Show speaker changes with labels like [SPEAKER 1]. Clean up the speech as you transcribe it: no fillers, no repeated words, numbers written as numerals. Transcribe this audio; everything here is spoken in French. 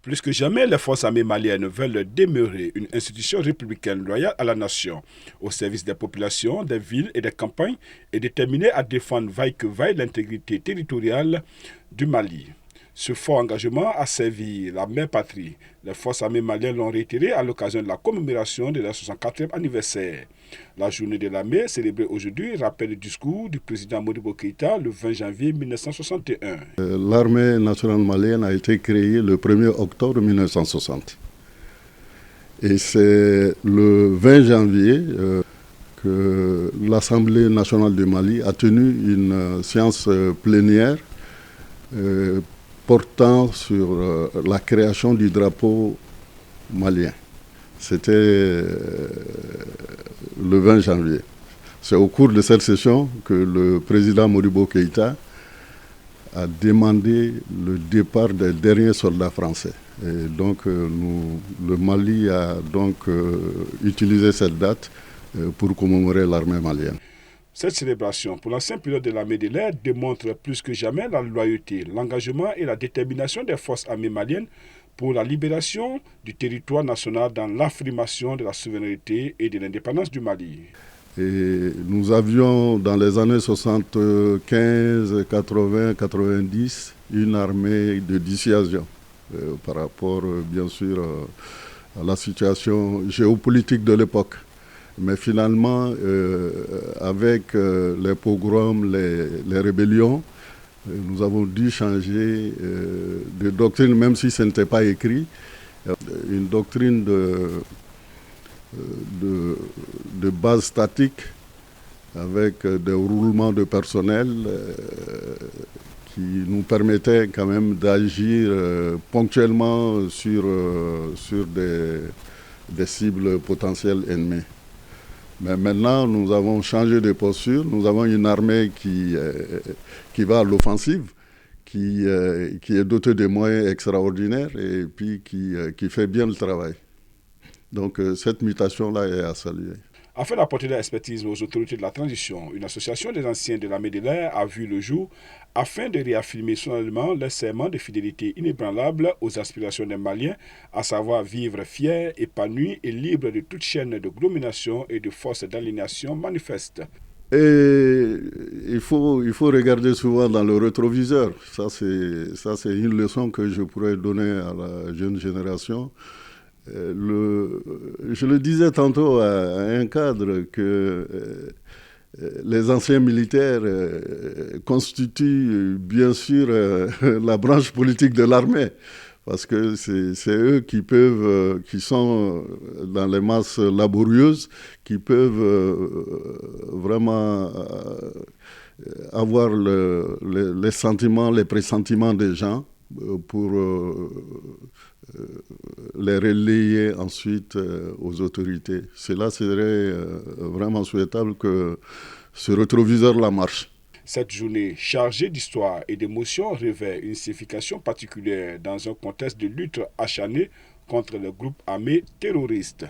[SPEAKER 1] Plus que jamais, les forces armées maliennes veulent demeurer une institution républicaine loyale à la nation, au service des populations, des villes et des campagnes, et déterminée à défendre vaille que vaille l'intégrité territoriale du Mali. Ce fort engagement a servi la mère patrie. Les forces armées maliennes l'ont réitéré à l'occasion de la commémoration de leur 64e anniversaire. La journée de l'armée, célébrée aujourd'hui, rappelle le discours du président Modibo Keïta le 20 janvier 1961.
[SPEAKER 2] L'armée nationale malienne a été créée le 1er octobre 1960. Et c'est le 20 janvier que l'Assemblée nationale du Mali a tenu une séance plénière portant sur la création du drapeau malien. C'était le 20 janvier. C'est au cours de cette session que le président Modibo Keïta a demandé le départ des derniers soldats français. Et donc le Mali a donc utilisé cette date pour commémorer l'armée malienne.
[SPEAKER 1] Cette célébration pour l'ancien pilote de l'armée de l'air démontre plus que jamais la loyauté, l'engagement et la détermination des forces armées maliennes pour la libération du territoire national dans l'affirmation de la souveraineté et de l'indépendance du Mali.
[SPEAKER 2] Et nous avions dans les années 75, 80, 90 une armée de dissuasion par rapport bien sûr à la situation géopolitique de l'époque. Mais finalement, avec les pogroms, les rébellions, nous avons dû changer de doctrine, même si ce n'était pas écrit. Une doctrine de base statique, avec des roulements de personnel qui nous permettaient quand même d'agir ponctuellement sur des cibles potentielles ennemies. Mais maintenant, nous avons changé de posture. Nous avons une armée qui va à l'offensive, qui est dotée de moyens extraordinaires et puis qui fait bien le travail. Donc cette mutation-là est à saluer.
[SPEAKER 1] Afin d'apporter de l'expertise aux autorités de la transition, une association des anciens de l'armée de l'air a vu le jour afin de réaffirmer solennellement le serment de fidélité inébranlable aux aspirations des Maliens, à savoir vivre fiers, épanouis et libres de toute chaîne de domination et de force d'aliénation manifeste.
[SPEAKER 2] Et il faut regarder souvent dans le rétroviseur. Ça, c'est une leçon que je pourrais donner à la jeune génération. Je le disais tantôt à un cadre que les anciens militaires constituent bien sûr la branche politique de l'armée, parce que c'est eux qui sont dans les masses laborieuses, qui peuvent vraiment avoir les sentiments, les pressentiments des gens pour les relayer ensuite aux autorités. Cela serait vraiment souhaitable que ce rétroviseur-là marche.
[SPEAKER 1] Cette journée chargée d'histoire et d'émotions revêt une signification particulière dans un contexte de lutte acharnée contre les groupes armés terroristes.